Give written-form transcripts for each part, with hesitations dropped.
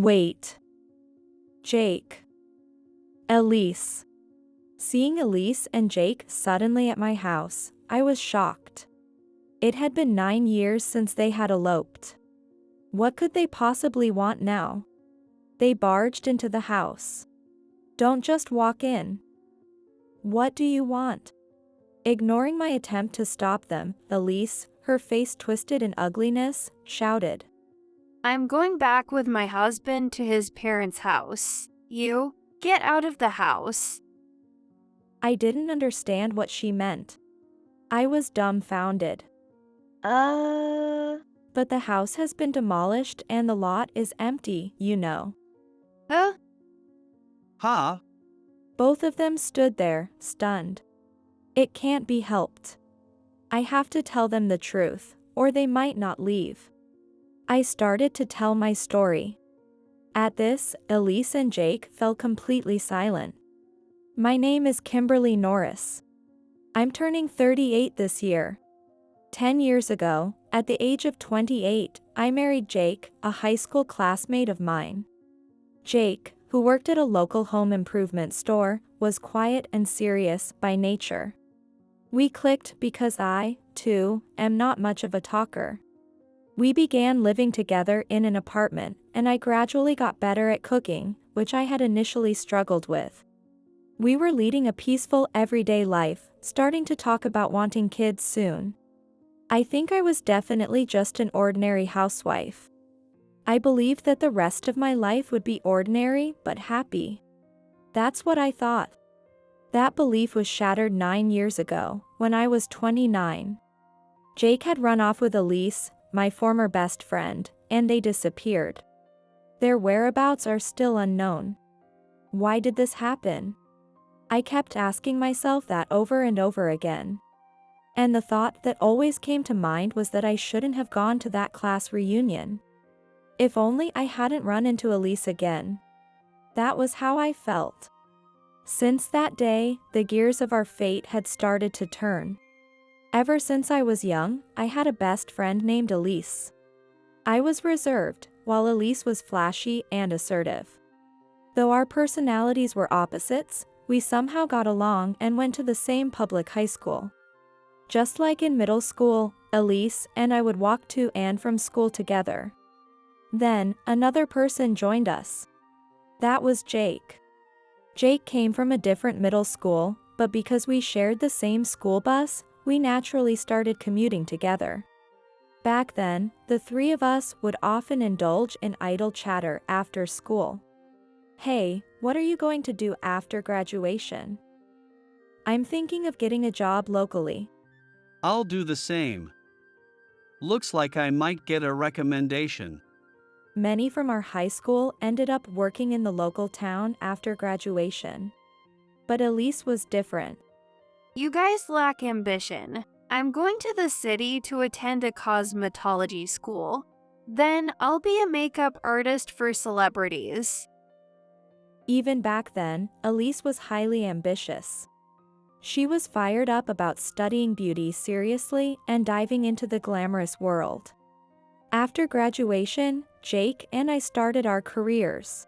Wait. Jake. Elise. Seeing Elise and Jake suddenly at my house, I was shocked. It had been 9 years since they had eloped. What could they possibly want now? They barged into the house. Don't just walk in. What do you want? Ignoring my attempt to stop them, Elise, her face twisted in ugliness, shouted. I'm going back with my husband to his parents' house. You, get out of the house. I didn't understand what she meant. I was dumbfounded. But the house has been demolished and the lot is empty, you know. Huh? Huh? Both of them stood there, stunned. It can't be helped. I have to tell them the truth, or they might not leave. I started to tell my story. At this, Elise and Jake fell completely silent. My name is Kimberly Norris. I'm turning 38 this year. 10 years ago, at the age of 28, I married Jake, a high school classmate of mine. Jake, who worked at a local home improvement store, was quiet and serious by nature. We clicked because I, too, am not much of a talker. We began living together in an apartment, and I gradually got better at cooking, which I had initially struggled with. We were leading a peaceful everyday life, starting to talk about wanting kids soon. I think I was definitely just an ordinary housewife. I believed that the rest of my life would be ordinary but happy. That's what I thought. That belief was shattered 9 years ago, when I was 29. Jake had run off with Elise, my former best friend, and they disappeared. Their whereabouts are still unknown. Why did this happen? I kept asking myself that over and over again. And the thought that always came to mind was that I shouldn't have gone to that class reunion. If only I hadn't run into Elise again. That was how I felt. Since that day, the gears of our fate had started to turn. Ever since I was young, I had a best friend named Elise. I was reserved, while Elise was flashy and assertive. Though our personalities were opposites, we somehow got along and went to the same public high school. Just like in middle school, Elise and I would walk to and from school together. Then, another person joined us. That was Jake. Jake came from a different middle school, but because we shared the same school bus, we naturally started commuting together. Back then, the three of us would often indulge in idle chatter after school. Hey, what are you going to do after graduation? I'm thinking of getting a job locally. I'll do the same. Looks like I might get a recommendation. Many from our high school ended up working in the local town after graduation. But Elise was different. You guys lack ambition. I'm going to the city to attend a cosmetology school. Then I'll be a makeup artist for celebrities. Even back then, Elise was highly ambitious. She was fired up about studying beauty seriously and diving into the glamorous world. After graduation, Jake and I started our careers.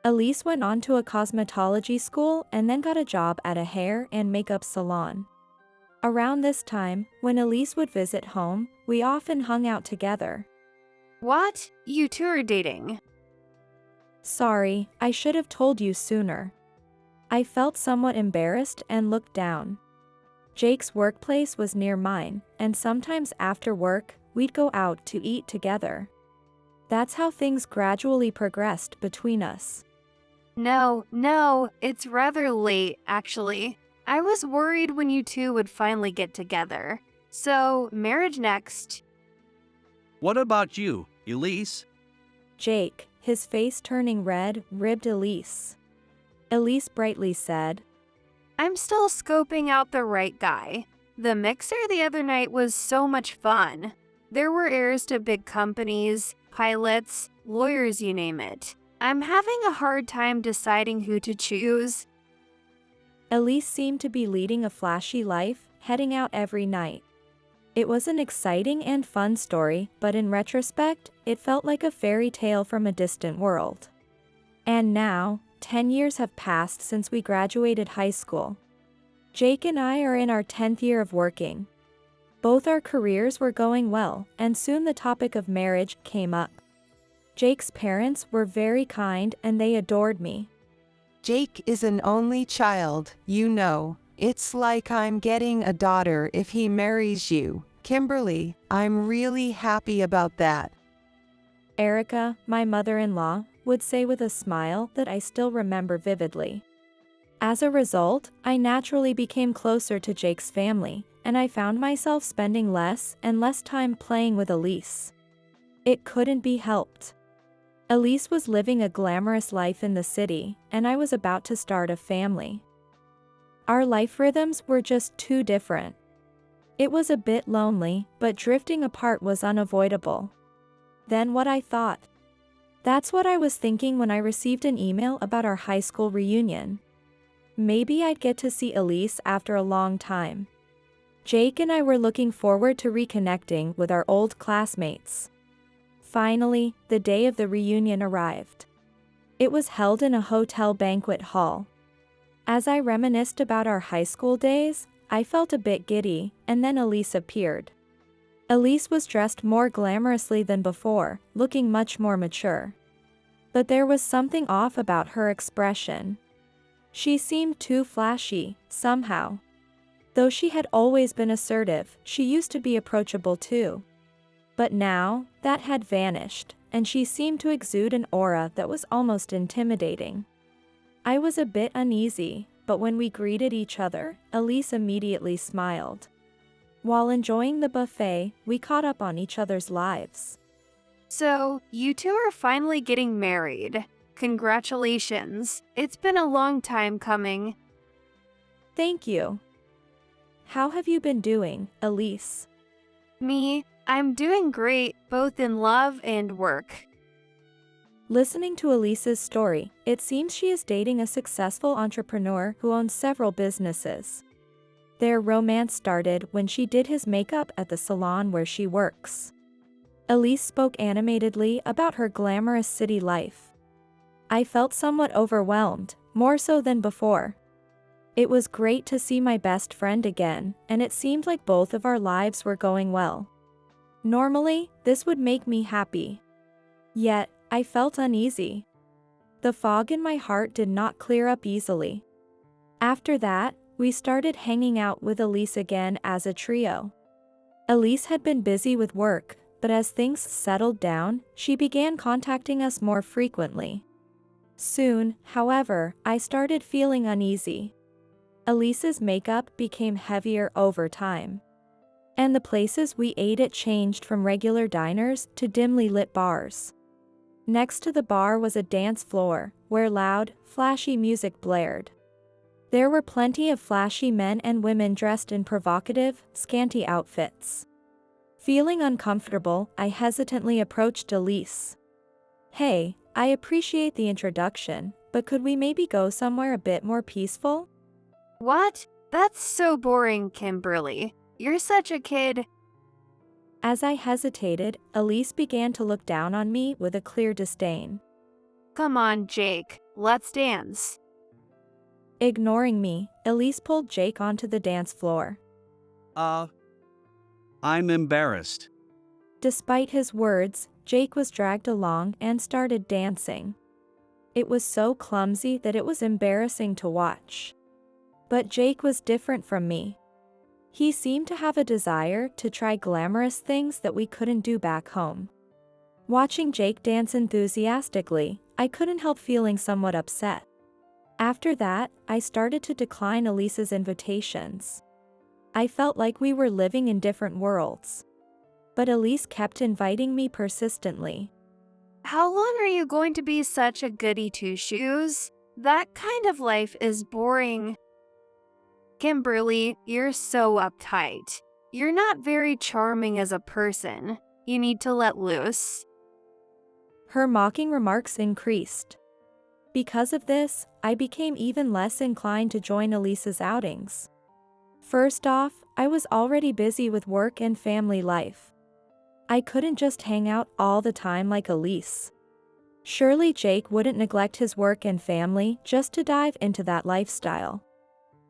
Elise went on to a cosmetology school and then got a job at a hair and makeup salon. Around this time, when Elise would visit home, we often hung out together. What? You two are dating? Sorry, I should have told you sooner. I felt somewhat embarrassed and looked down. Jake's workplace was near mine, and sometimes after work, we'd go out to eat together. That's how things gradually progressed between us. No, it's rather late, actually. I was worried when you two would finally get together. So, marriage next. What about you, Elise? Jake, his face turning red, ribbed Elise. Elise brightly said, I'm still scoping out the right guy. The mixer the other night was so much fun. There were heirs to big companies, pilots, lawyers, you name it. I'm having a hard time deciding who to choose. Elise seemed to be leading a flashy life, heading out every night. It was an exciting and fun story, but in retrospect, it felt like a fairy tale from a distant world. And now, 10 years have passed since we graduated high school. Jake and I are in our 10th year of working. Both our careers were going well, and soon the topic of marriage came up. Jake's parents were very kind and they adored me. Jake is an only child, you know. It's like I'm getting a daughter if he marries you. Kimberly, I'm really happy about that. Erica, my mother-in-law, would say with a smile that I still remember vividly. As a result, I naturally became closer to Jake's family, and I found myself spending less and less time playing with Elise. It couldn't be helped. Elise was living a glamorous life in the city, and I was about to start a family. Our life rhythms were just too different. It was a bit lonely, but drifting apart was unavoidable. Then what I thought. That's what I was thinking when I received an email about our high school reunion. Maybe I'd get to see Elise after a long time. Jake and I were looking forward to reconnecting with our old classmates. Finally, the day of the reunion arrived. It was held in a hotel banquet hall. As I reminisced about our high school days, I felt a bit giddy, and then Elise appeared. Elise was dressed more glamorously than before, looking much more mature. But there was something off about her expression. She seemed too flashy, somehow. Though she had always been assertive, she used to be approachable too. But now, that had vanished, and she seemed to exude an aura that was almost intimidating. I was a bit uneasy, but when we greeted each other, Elise immediately smiled. While enjoying the buffet, we caught up on each other's lives. So, you two are finally getting married. Congratulations. It's been a long time coming. Thank you. How have you been doing, Elise? Me, I'm doing great, both in love and work. Listening to Elise's story, it seems she is dating a successful entrepreneur who owns several businesses. Their romance started when she did his makeup at the salon where she works. Elise spoke animatedly about her glamorous city life. I felt somewhat overwhelmed, more so than before. It was great to see my best friend again, and it seemed like both of our lives were going well. Normally, this would make me happy. Yet, I felt uneasy. The fog in my heart did not clear up easily. After that, we started hanging out with Elise again as a trio. Elise had been busy with work, but as things settled down, she began contacting us more frequently. Soon, however, I started feeling uneasy. Elise's makeup became heavier over time. And the places we ate at changed from regular diners to dimly lit bars. Next to the bar was a dance floor, where loud, flashy music blared. There were plenty of flashy men and women dressed in provocative, scanty outfits. Feeling uncomfortable, I hesitantly approached Elise. Hey, I appreciate the introduction, but could we maybe go somewhere a bit more peaceful? What? That's so boring, Kimberly. You're such a kid. As I hesitated, Elise began to look down on me with a clear disdain. Come on, Jake. Let's dance. Ignoring me, Elise pulled Jake onto the dance floor. I'm embarrassed. Despite his words, Jake was dragged along and started dancing. It was so clumsy that it was embarrassing to watch. But Jake was different from me. He seemed to have a desire to try glamorous things that we couldn't do back home. Watching Jake dance enthusiastically, I couldn't help feeling somewhat upset. After that, I started to decline Elise's invitations. I felt like we were living in different worlds. But Elise kept inviting me persistently. How long are you going to be such a goody two-shoes? That kind of life is boring. Kimberly, you're so uptight. You're not very charming as a person. You need to let loose. Her mocking remarks increased. Because of this, I became even less inclined to join Elise's outings. First off, I was already busy with work and family life. I couldn't just hang out all the time like Elise. Surely Jake wouldn't neglect his work and family just to dive into that lifestyle.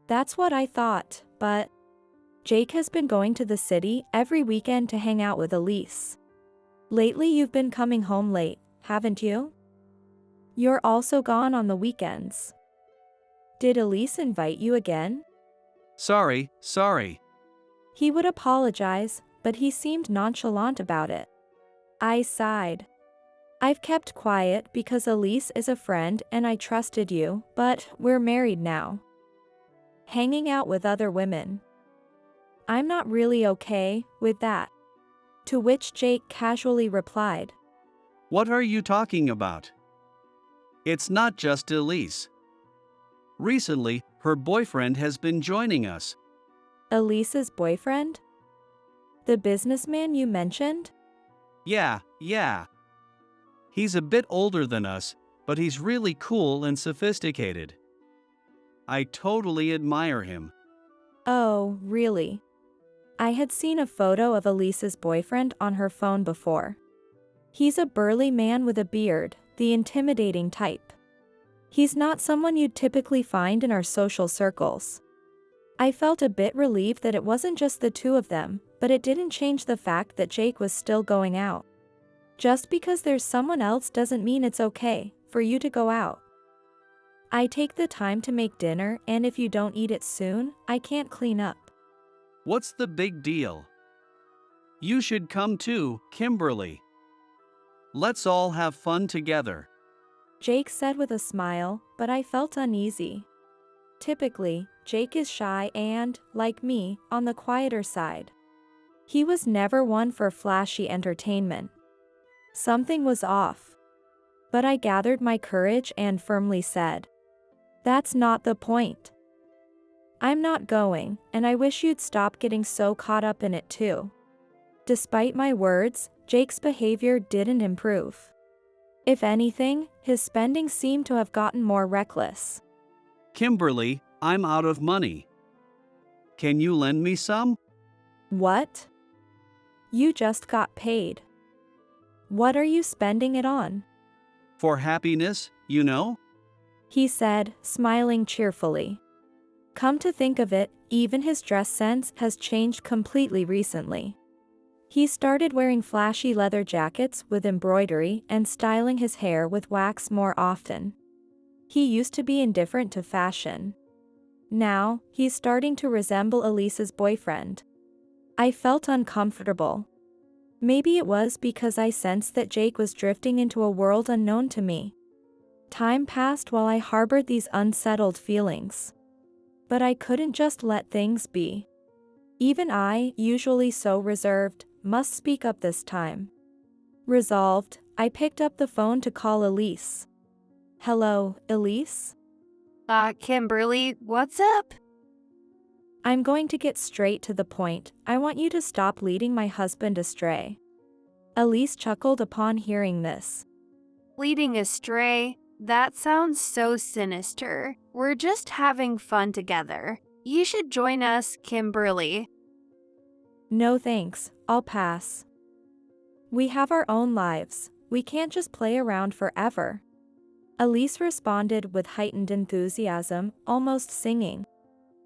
That's what I thought, but Jake has been going to the city every weekend to hang out with Elise. Lately you've been coming home late, haven't you? You're also gone on the weekends. Did Elise invite you again? Sorry. He would apologize, but he seemed nonchalant about it. I sighed. I've kept quiet because Elise is a friend and I trusted you, but we're married now. Hanging out with other women. I'm not really okay with that. To which Jake casually replied. What are you talking about? It's not just Elise. Recently, her boyfriend has been joining us. Elise's boyfriend? The businessman you mentioned? Yeah. He's a bit older than us, but he's really cool and sophisticated. I totally admire him. Oh, really? I had seen a photo of Elise's boyfriend on her phone before. He's a burly man with a beard, the intimidating type. He's not someone you'd typically find in our social circles. I felt a bit relieved that it wasn't just the two of them, but it didn't change the fact that Jake was still going out. Just because there's someone else doesn't mean it's okay for you to go out. I take the time to make dinner, and if you don't eat it soon, I can't clean up. What's the big deal? You should come too, Kimberly. Let's all have fun together. Jake said with a smile, but I felt uneasy. Typically, Jake is shy and, like me, on the quieter side. He was never one for flashy entertainment. Something was off. But I gathered my courage and firmly said, "That's not the point. I'm not going, and I wish you'd stop getting so caught up in it too." Despite my words, Jake's behavior didn't improve. If anything, his spending seemed to have gotten more reckless. Kimberly, I'm out of money. Can you lend me some? What? You just got paid. What are you spending it on? For happiness, you know? He said, smiling cheerfully. Come to think of it, even his dress sense has changed completely recently. He started wearing flashy leather jackets with embroidery and styling his hair with wax more often. He used to be indifferent to fashion. Now, he's starting to resemble Elise's boyfriend. I felt uncomfortable. Maybe it was because I sensed that Jake was drifting into a world unknown to me. Time passed while I harbored these unsettled feelings. But I couldn't just let things be. Even I, usually so reserved, must speak up this time. Resolved, I picked up the phone to call Elise. Hello, Elise? Kimberly, what's up? I'm going to get straight to the point. I want you to stop leading my husband astray. Elise chuckled upon hearing this. Leading astray? That sounds so sinister. We're just having fun together. You should join us, Kimberly. No thanks, I'll pass. We have our own lives. We can't just play around forever. Elise responded with heightened enthusiasm, almost singing.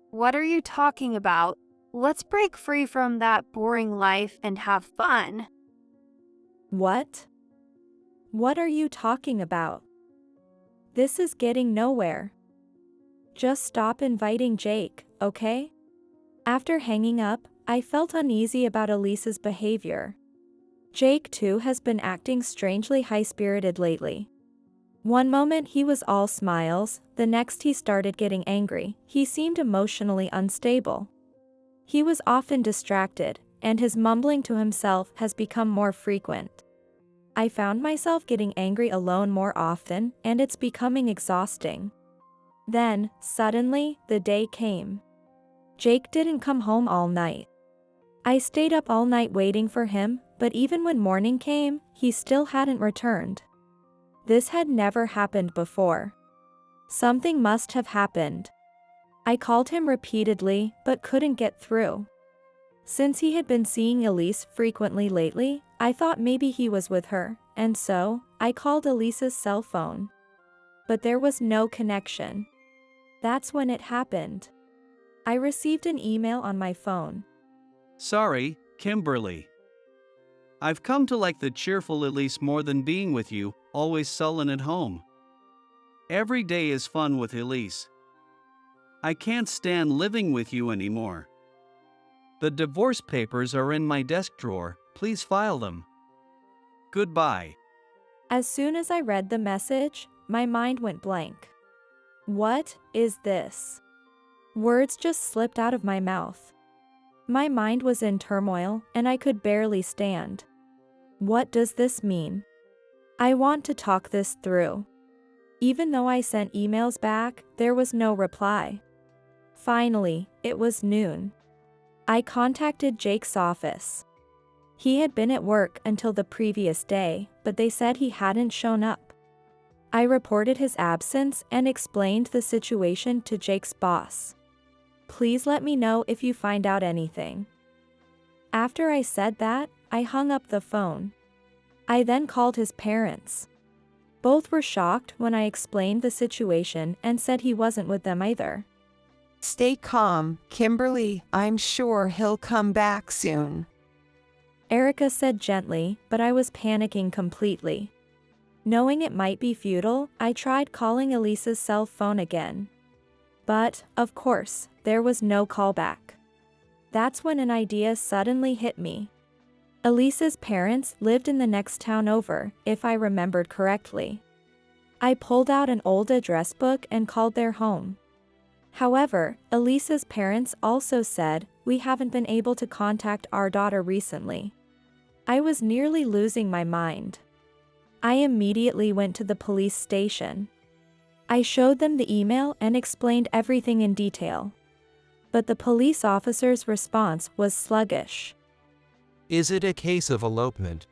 What are you talking about? Let's break free from that boring life and have fun. What? What are you talking about? This is getting nowhere. Just stop inviting Jake, okay? After hanging up, I felt uneasy about Elise's behavior. Jake too has been acting strangely high-spirited lately. One moment he was all smiles, the next he started getting angry. He seemed emotionally unstable. He was often distracted, and his mumbling to himself has become more frequent. I found myself getting angry alone more often, and it's becoming exhausting. Then, suddenly, the day came. Jake didn't come home all night. I stayed up all night waiting for him, but even when morning came, he still hadn't returned. This had never happened before. Something must have happened. I called him repeatedly, but couldn't get through. Since he had been seeing Elise frequently lately, I thought maybe he was with her, and so, I called Elise's cell phone. But there was no connection. That's when it happened. I received an email on my phone. Sorry, Kimberly. I've come to like the cheerful Elise more than being with you, always sullen at home. Every day is fun with Elise. I can't stand living with you anymore. The divorce papers are in my desk drawer, please file them. Goodbye. As soon as I read the message, my mind went blank. What is this? Words just slipped out of my mouth. My mind was in turmoil, and I could barely stand. What does this mean? I want to talk this through. Even though I sent emails back, there was no reply. Finally, it was noon. I contacted Jake's office. He had been at work until the previous day, but they said he hadn't shown up. I reported his absence and explained the situation to Jake's boss. Please let me know if you find out anything. After I said that, I hung up the phone. I then called his parents. Both were shocked when I explained the situation and said he wasn't with them either. Stay calm, Kimberly. I'm sure he'll come back soon. Erica said gently, but I was panicking completely. Knowing it might be futile, I tried calling Elise's cell phone again. But, of course, there was no callback. That's when an idea suddenly hit me. Elise's parents lived in the next town over, if I remembered correctly. I pulled out an old address book and called their home. However, Elise's parents also said, "We haven't been able to contact our daughter recently." I was nearly losing my mind. I immediately went to the police station. I showed them the email and explained everything in detail. But the police officer's response was sluggish. Is it a case of elopement?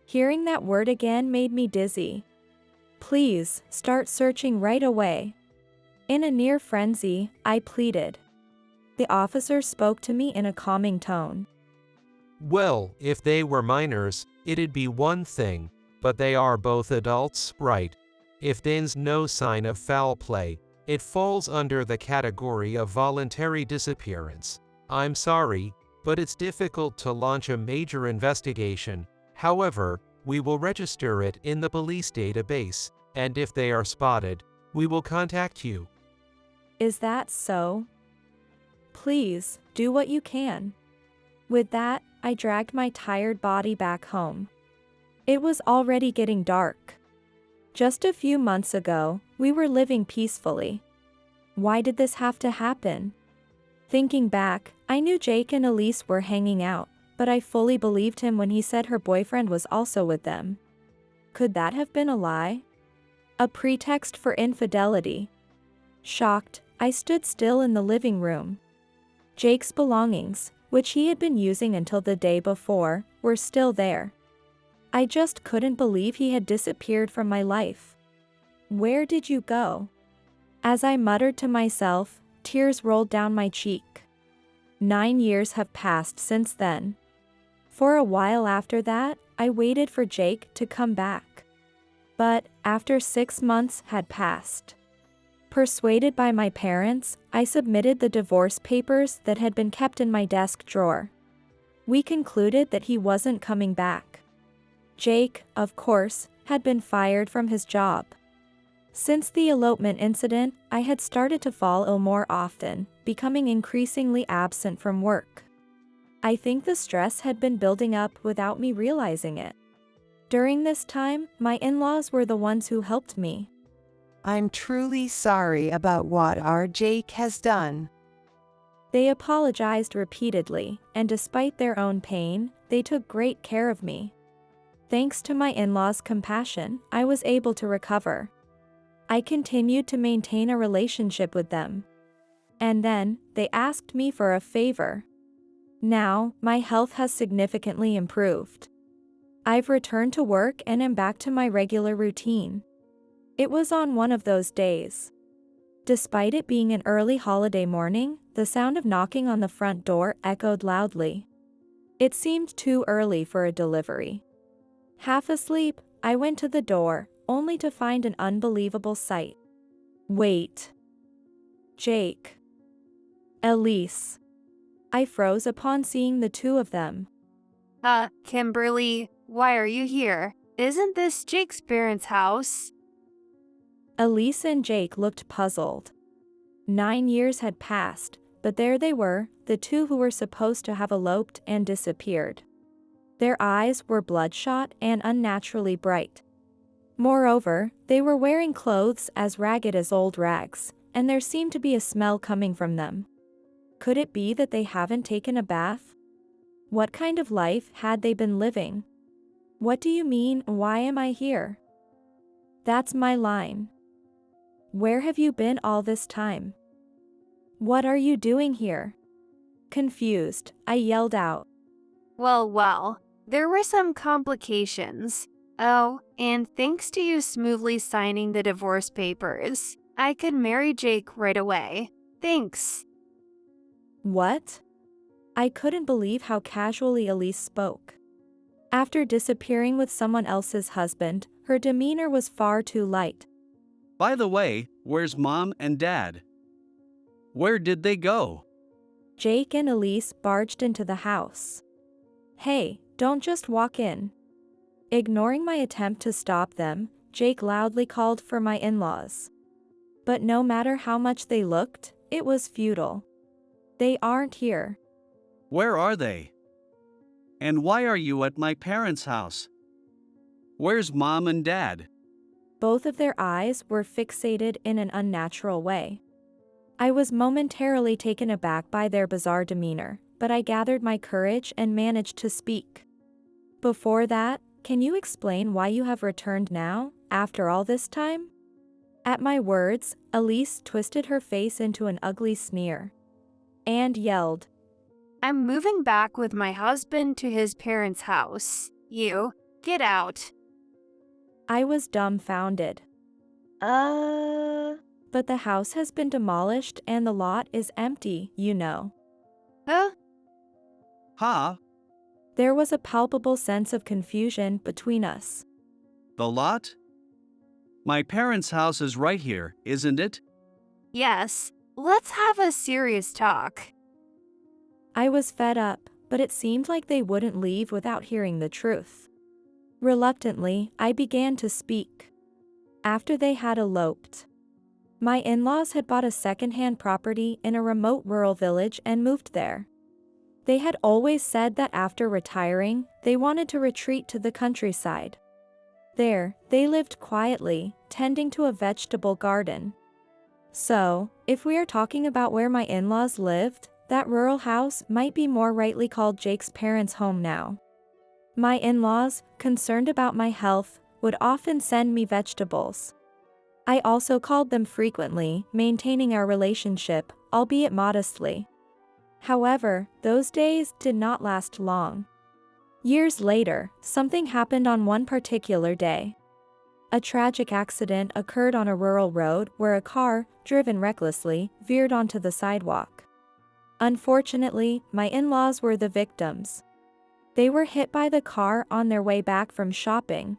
Hearing that word again made me dizzy. Please, start searching right away. In a near frenzy, I pleaded. The officer spoke to me in a calming tone. Well, if they were minors, it'd be one thing, but they are both adults, right? If there's no sign of foul play, it falls under the category of voluntary disappearance. I'm sorry, but it's difficult to launch a major investigation. However, we will register it in the police database, and if they are spotted, we will contact you. Is that so? Please, do what you can. With that, I dragged my tired body back home. It was already getting dark. Just a few months ago, we were living peacefully. Why did this have to happen? Thinking back, I knew Jake and Elise were hanging out, but I fully believed him when he said her boyfriend was also with them. Could that have been a lie? A pretext for infidelity? Shocked, I stood still in the living room. Jake's belongings, which he had been using until the day before, were still there. I just couldn't believe he had disappeared from my life. Where did you go? As I muttered to myself, tears rolled down my cheek. 9 years have passed since then. For a while after that, I waited for Jake to come back. But, after 6 months had passed. Persuaded by my parents, I submitted the divorce papers that had been kept in my desk drawer. We concluded that he wasn't coming back. Jake, of course, had been fired from his job. Since the elopement incident, I had started to fall ill more often, becoming increasingly absent from work. I think the stress had been building up without me realizing it. During this time, my in-laws were the ones who helped me. I'm truly sorry about what our Jake has done. They apologized repeatedly, and despite their own pain, they took great care of me. Thanks to my in-laws' compassion, I was able to recover. I continued to maintain a relationship with them. And then, they asked me for a favor. Now, my health has significantly improved. I've returned to work and am back to my regular routine. It was on one of those days. Despite it being an early holiday morning, the sound of knocking on the front door echoed loudly. It seemed too early for a delivery. Half asleep, I went to the door, only to find an unbelievable sight. Wait. Jake. Elise. I froze upon seeing the two of them. Kimberly, why are you here? Isn't this Jake's parents' house? Elise and Jake looked puzzled. 9 years had passed, but there they were, the two who were supposed to have eloped and disappeared. Their eyes were bloodshot and unnaturally bright. Moreover, they were wearing clothes as ragged as old rags, and there seemed to be a smell coming from them. Could it be that they haven't taken a bath? What kind of life had they been living? What do you mean, why am I here? That's my line. Where have you been all this time? What are you doing here? Confused, I yelled out. Well, there were some complications. Oh, and thanks to you smoothly signing the divorce papers, I could marry Jake right away. Thanks. What? I couldn't believe how casually Elise spoke. After disappearing with someone else's husband, her demeanor was far too light. By the way, where's Mom and Dad? Where did they go? Jake and Elise barged into the house. Hey, don't just walk in. Ignoring my attempt to stop them, Jake loudly called for my in-laws. But no matter how much they looked, it was futile. They aren't here. Where are they? And why are you at my parents' house? Where's Mom and Dad? Both of their eyes were fixated in an unnatural way. I was momentarily taken aback by their bizarre demeanor, but I gathered my courage and managed to speak. Before that, can you explain why you have returned now, after all this time? At my words, Elise twisted her face into an ugly sneer. And yelled, I'm moving back with my husband to his parents' house. You, get out. I was dumbfounded. But the house has been demolished and the lot is empty, you know. Huh? Huh? There was a palpable sense of confusion between us. The lot? My parents' house is right here, isn't it? Yes, let's have a serious talk. I was fed up, but it seemed like they wouldn't leave without hearing the truth. Reluctantly, I began to speak. After they had eloped, my in-laws had bought a second-hand property in a remote rural village and moved there. They had always said that after retiring, they wanted to retreat to the countryside. There, they lived quietly, tending to a vegetable garden. So, if we are talking about where my in-laws lived, that rural house might be more rightly called Jake's parents' home now. My in-laws, concerned about my health, would often send me vegetables. I also called them frequently, maintaining our relationship, albeit modestly. However, those days did not last long. Years later, something happened on one particular day. A tragic accident occurred on a rural road where a car, driven recklessly, veered onto the sidewalk. Unfortunately, my in-laws were the victims. They were hit by the car on their way back from shopping.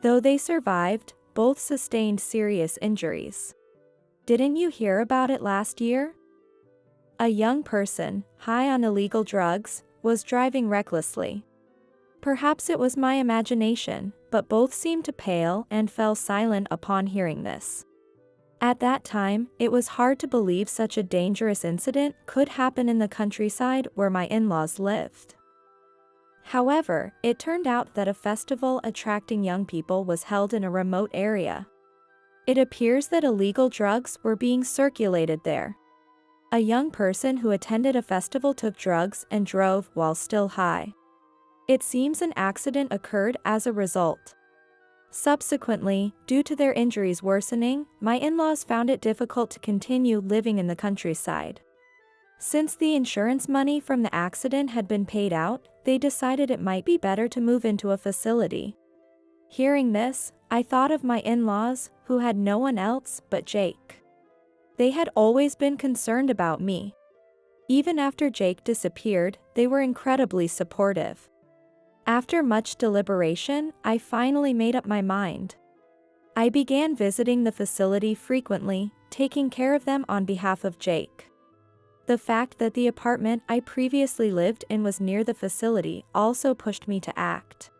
Though they survived, both sustained serious injuries. Didn't you hear about it last year? A young person, high on illegal drugs, was driving recklessly. Perhaps it was my imagination, but both seemed to pale and fell silent upon hearing this. At that time, it was hard to believe such a dangerous incident could happen in the countryside where my in-laws lived. However, it turned out that a festival attracting young people was held in a remote area. It appears that illegal drugs were being circulated there. A young person who attended a festival took drugs and drove while still high. It seems an accident occurred as a result. Subsequently, due to their injuries worsening, my in-laws found it difficult to continue living in the countryside. Since the insurance money from the accident had been paid out, they decided it might be better to move into a facility. Hearing this, I thought of my in-laws, who had no one else but Jake. They had always been concerned about me. Even after Jake disappeared, they were incredibly supportive. After much deliberation, I finally made up my mind. I began visiting the facility frequently, taking care of them on behalf of Jake. The fact that the apartment I previously lived in was near the facility also pushed me to act.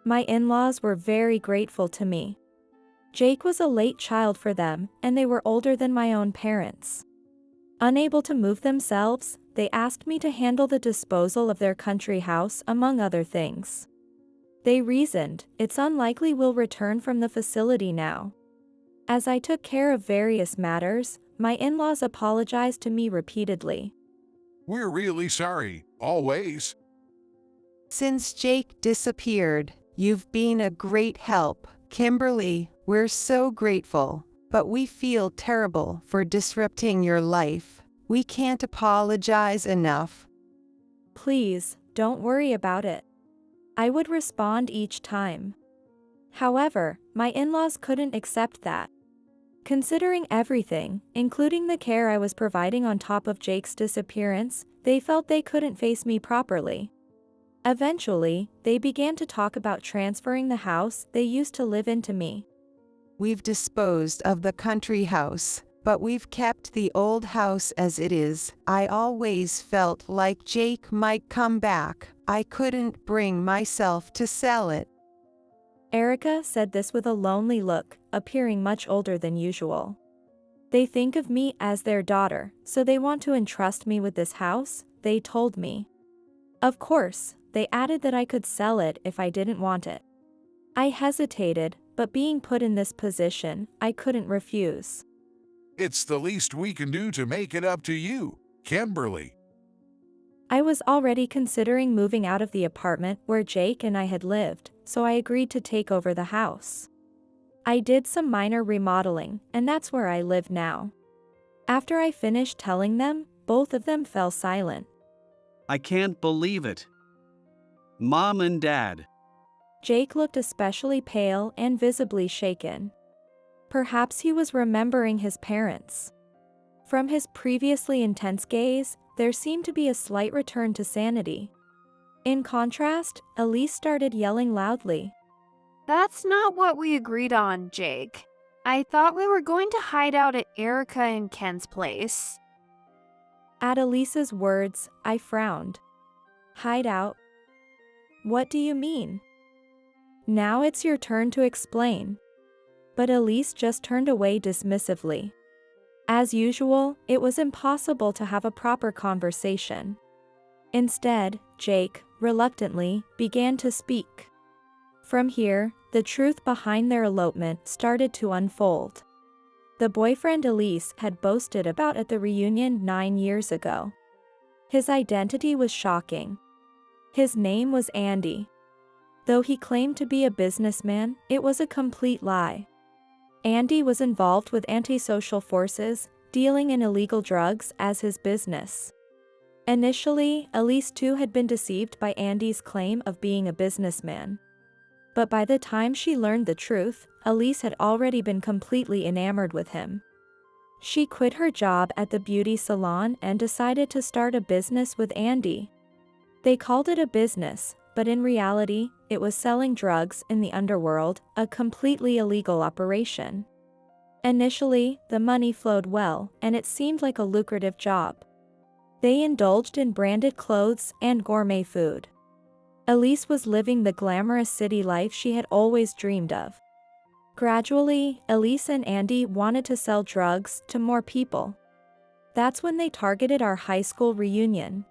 My in-laws were very grateful to me. Jake was a late child for them, and they were older than my own parents. Unable to move themselves, they asked me to handle the disposal of their country house, among other things. They reasoned, it's unlikely we'll return from the facility now. As I took care of various matters, my in-laws apologized to me repeatedly. We're really sorry, always. Since Jake disappeared, you've been a great help, Kimberly. We're so grateful, but we feel terrible for disrupting your life. We can't apologize enough. Please, don't worry about it. I would respond each time. However, my in-laws couldn't accept that. Considering everything, including the care I was providing on top of Jake's disappearance, they felt they couldn't face me properly. Eventually, they began to talk about transferring the house they used to live in to me. We've disposed of the country house, but we've kept the old house as it is. I always felt like Jake might come back. I couldn't bring myself to sell it. Erica said this with a lonely look, appearing much older than usual. They think of me as their daughter, so they want to entrust me with this house, they told me. Of course, they added that I could sell it if I didn't want it. I hesitated, but being put in this position, I couldn't refuse. It's the least we can do to make it up to you, Kimberly. I was already considering moving out of the apartment where Jake and I had lived, so I agreed to take over the house. I did some minor remodeling, and that's where I live now. After I finished telling them, both of them fell silent. I can't believe it. Mom and Dad. Jake looked especially pale and visibly shaken. Perhaps he was remembering his parents. From his previously intense gaze, there seemed to be a slight return to sanity. In contrast, Elise started yelling loudly. That's not what we agreed on, Jake. I thought we were going to hide out at Erica and Ken's place. At Elise's words, I frowned. Hide out? What do you mean? Now it's your turn to explain. But Elise just turned away dismissively. As usual, it was impossible to have a proper conversation. Instead, Jake, reluctantly, began to speak. From here, the truth behind their elopement started to unfold. The boyfriend Elise had boasted about at the reunion 9 years ago. His identity was shocking. His name was Andy. Though he claimed to be a businessman, it was a complete lie. Andy was involved with antisocial forces, dealing in illegal drugs as his business. Initially, Elise too had been deceived by Andy's claim of being a businessman. But by the time she learned the truth, Elise had already been completely enamored with him. She quit her job at the beauty salon and decided to start a business with Andy. They called it a business, but in reality, it was selling drugs in the underworld, a completely illegal operation. Initially, the money flowed well, and it seemed like a lucrative job. They indulged in branded clothes and gourmet food. Elise was living the glamorous city life she had always dreamed of. Gradually, Elise and Andy wanted to sell drugs to more people. That's when they targeted our high school reunion.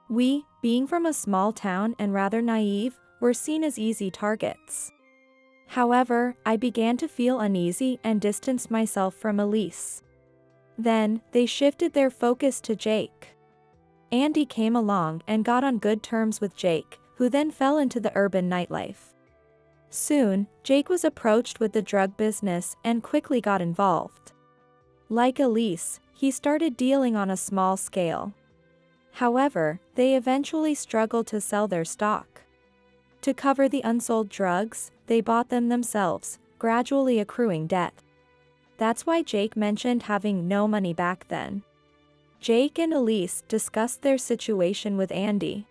We, being from a small town and rather naive, were seen as easy targets. However, I began to feel uneasy and distanced myself from Elise. Then, they shifted their focus to Jake. Andy came along and got on good terms with Jake, who then fell into the urban nightlife. Soon, Jake was approached with the drug business and quickly got involved. Like Elise, he started dealing on a small scale. However, they eventually struggled to sell their stock. To cover the unsold drugs, they bought them themselves, gradually accruing debt. That's why Jake mentioned having no money back then. Jake and Elise discussed their situation with Andy.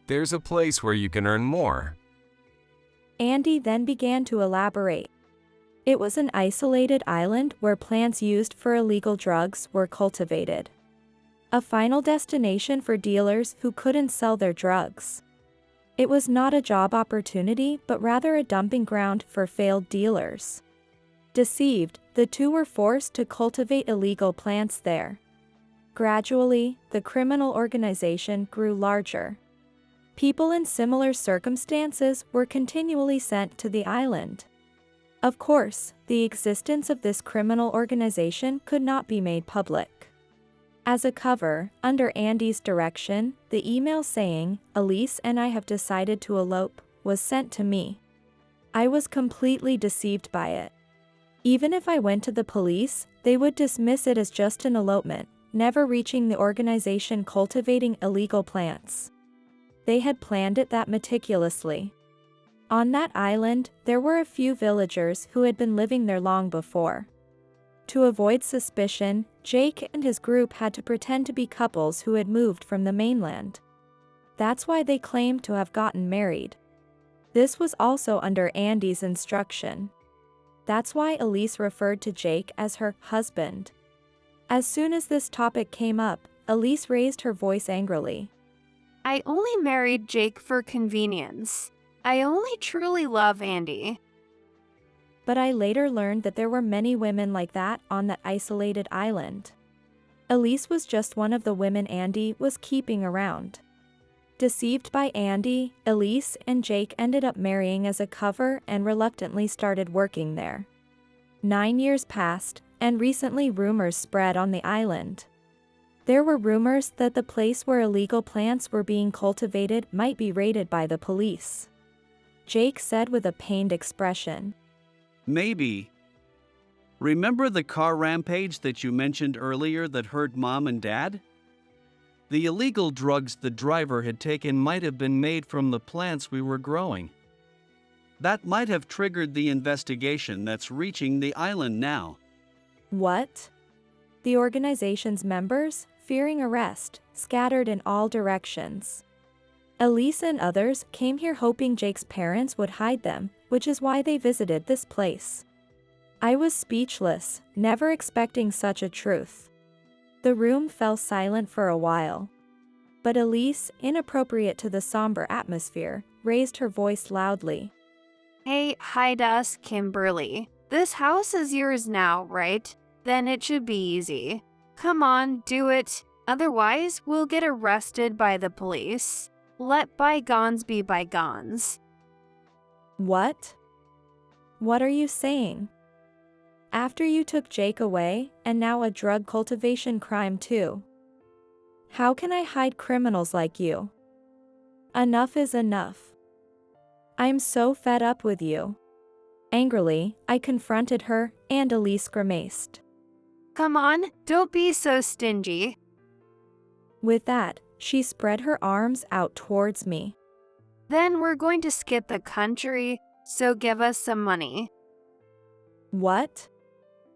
There's a place where you can earn more. Andy then began to elaborate. It was an isolated island where plants used for illegal drugs were cultivated. A final destination for dealers who couldn't sell their drugs. It was not a job opportunity but rather a dumping ground for failed dealers. Deceived, the two were forced to cultivate illegal plants there. Gradually, the criminal organization grew larger. People in similar circumstances were continually sent to the island. Of course, the existence of this criminal organization could not be made public. As a cover, under Andy's direction, the email saying, "Elise and I have decided to elope," was sent to me. I was completely deceived by it. Even if I went to the police, they would dismiss it as just an elopement, never reaching the organization cultivating illegal plants. They had planned it that meticulously. On that island, there were a few villagers who had been living there long before. To avoid suspicion, Jake and his group had to pretend to be couples who had moved from the mainland. That's why they claimed to have gotten married. This was also under Andy's instruction. That's why Elise referred to Jake as her husband. As soon as this topic came up, Elise raised her voice angrily. I only married Jake for convenience. I only truly love Andy. But I later learned that there were many women like that on that isolated island. Elise was just one of the women Andy was keeping around. Deceived by Andy, Elise and Jake ended up marrying as a cover and reluctantly started working there. 9 years passed, and recently rumors spread on the island. There were rumors that the place where illegal plants were being cultivated might be raided by the police. Jake said with a pained expression. Maybe. Remember the car rampage that you mentioned earlier that hurt Mom and Dad? The illegal drugs the driver had taken might have been made from the plants we were growing. That might have triggered the investigation that's reaching the island now. What? The organization's members, fearing arrest, scattered in all directions. Elise and others came here hoping Jake's parents would hide them, which is why they visited this place. I was speechless, never expecting such a truth. The room fell silent for a while. But Elise, inappropriate to the somber atmosphere, raised her voice loudly. Hey, hide us, Kimberly. This house is yours now, right? Then it should be easy. Come on, do it. Otherwise, we'll get arrested by the police. Let bygones be bygones. What? What are you saying? After you took Jake away, and now a drug cultivation crime too. How can I hide criminals like you? Enough is enough. I'm so fed up with you. Angrily, I confronted her, and Elise grimaced. Come on, don't be so stingy. With that, she spread her arms out towards me. Then we're going to skip the country, so give us some money. What?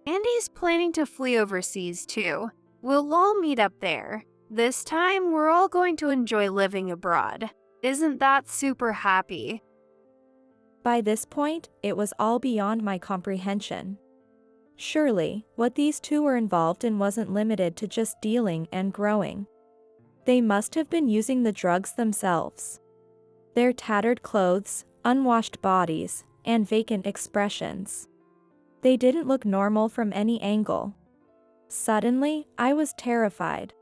Andy's planning to flee overseas too. We'll all meet up there. This time, we're all going to enjoy living abroad. Isn't that super happy? By this point, it was all beyond my comprehension. Surely, what these two were involved in wasn't limited to just dealing and growing. They must have been using the drugs themselves. Their tattered clothes, unwashed bodies, and vacant expressions. They didn't look normal from any angle. Suddenly, I was terrified.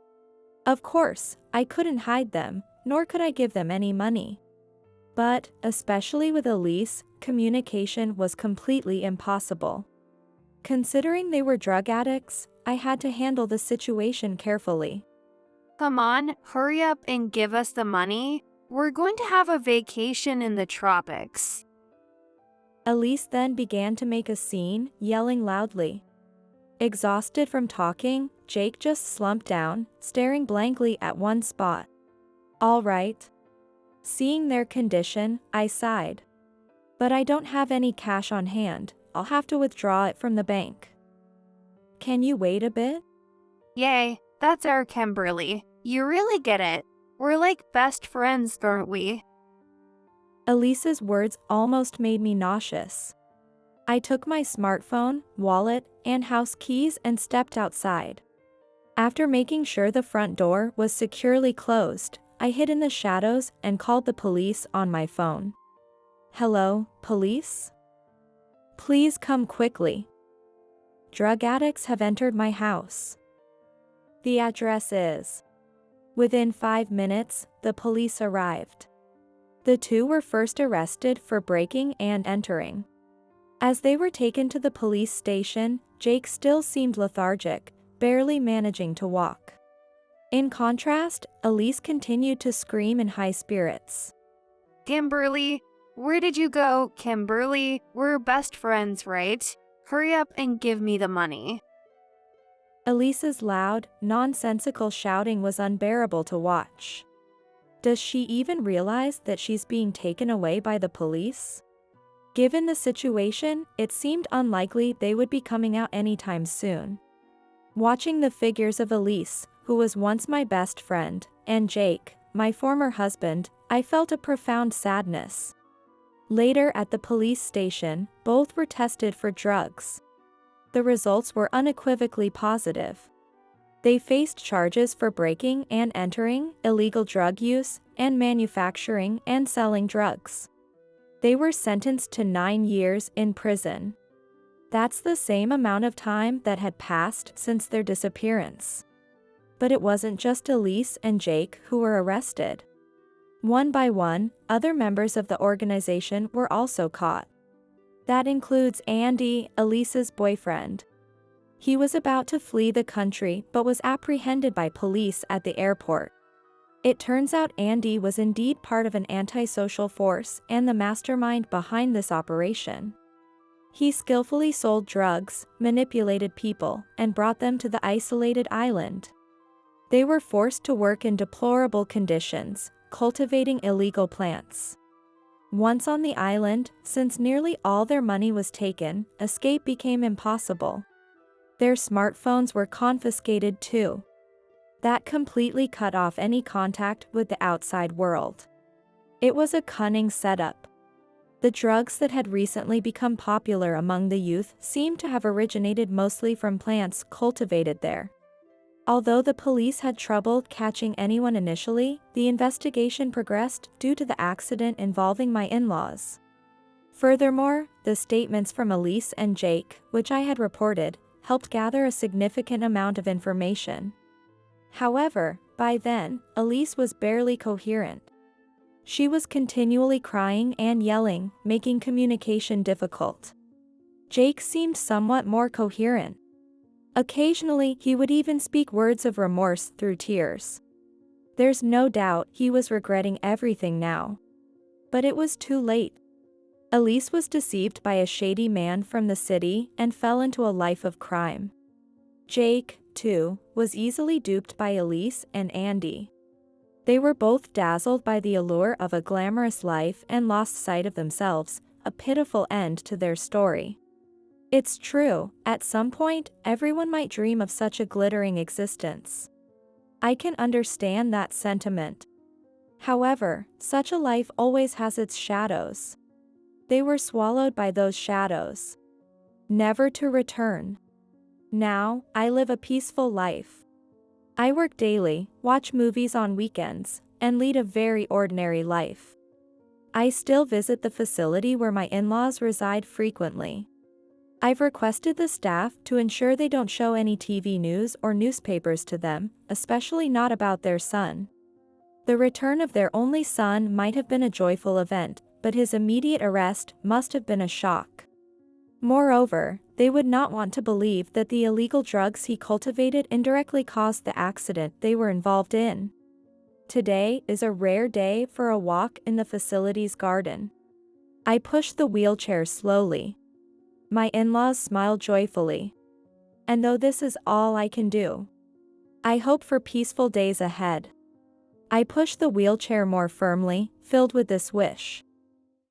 Of course, I couldn't hide them, nor could I give them any money. But, especially with Elise, communication was completely impossible. Considering they were drug addicts, I had to handle the situation carefully. Come on, hurry up and give us the money. We're going to have a vacation in the tropics. Elise then began to make a scene, yelling loudly. Exhausted from talking, Jake just slumped down, staring blankly at one spot. All right. Seeing their condition, I sighed. But I don't have any cash on hand, I'll have to withdraw it from the bank. Can you wait a bit? Yay, that's our Kimberly. You really get it. We're like best friends, aren't we? Elise's words almost made me nauseous. I took my smartphone, wallet, and house keys and stepped outside. After making sure the front door was securely closed, I hid in the shadows and called the police on my phone. Hello, police? Please come quickly. Drug addicts have entered my house. The address is. Within 5 minutes, the police arrived. The two were first arrested for breaking and entering. As they were taken to the police station, Jake still seemed lethargic, barely managing to walk. In contrast, Elise continued to scream in high spirits. Kimberly, where did you go? Kimberly, we're best friends, right? Hurry up and give me the money. Elise's loud, nonsensical shouting was unbearable to watch. Does she even realize that she's being taken away by the police? Given the situation, it seemed unlikely they would be coming out anytime soon. Watching the figures of Elise, who was once my best friend, and Jake, my former husband, I felt a profound sadness. Later at the police station, both were tested for drugs. The results were unequivocally positive. They faced charges for breaking and entering, illegal drug use, and manufacturing and selling drugs. They were sentenced to 9 years in prison. That's the same amount of time that had passed since their disappearance. But it wasn't just Elise and Jake who were arrested. One by one, other members of the organization were also caught. That includes Andy, Elise's boyfriend. He was about to flee the country but was apprehended by police at the airport. It turns out Andy was indeed part of an antisocial force and the mastermind behind this operation. He skillfully sold drugs, manipulated people, and brought them to the isolated island. They were forced to work in deplorable conditions, cultivating illegal plants. Once on the island, since nearly all their money was taken, escape became impossible. Their smartphones were confiscated too. That completely cut off any contact with the outside world. It was a cunning setup. The drugs that had recently become popular among the youth seemed to have originated mostly from plants cultivated there. Although the police had trouble catching anyone initially, the investigation progressed due to the accident involving my in-laws. Furthermore, the statements from Elise and Jake, which I had reported, helped gather a significant amount of information. However, by then, Elise was barely coherent. She was continually crying and yelling, making communication difficult. Jake seemed somewhat more coherent. Occasionally, he would even speak words of remorse through tears. There's no doubt he was regretting everything now. But it was too late. Elise was deceived by a shady man from the city and fell into a life of crime. Jake, too, was easily duped by Elise and Andy. They were both dazzled by the allure of a glamorous life and lost sight of themselves, a pitiful end to their story. It's true, at some point, everyone might dream of such a glittering existence. I can understand that sentiment. However, such a life always has its shadows. They were swallowed by those shadows, never to return. Now, I live a peaceful life. I work daily, watch movies on weekends, and lead a very ordinary life. I still visit the facility where my in-laws reside frequently. I've requested the staff to ensure they don't show any TV news or newspapers to them, especially not about their son. The return of their only son might have been a joyful event, but his immediate arrest must have been a shock. Moreover, they would not want to believe that the illegal drugs he cultivated indirectly caused the accident they were involved in. Today is a rare day for a walk in the facility's garden. I push the wheelchair slowly. My in-laws smile joyfully. And though this is all I can do, I hope for peaceful days ahead. I push the wheelchair more firmly, filled with this wish.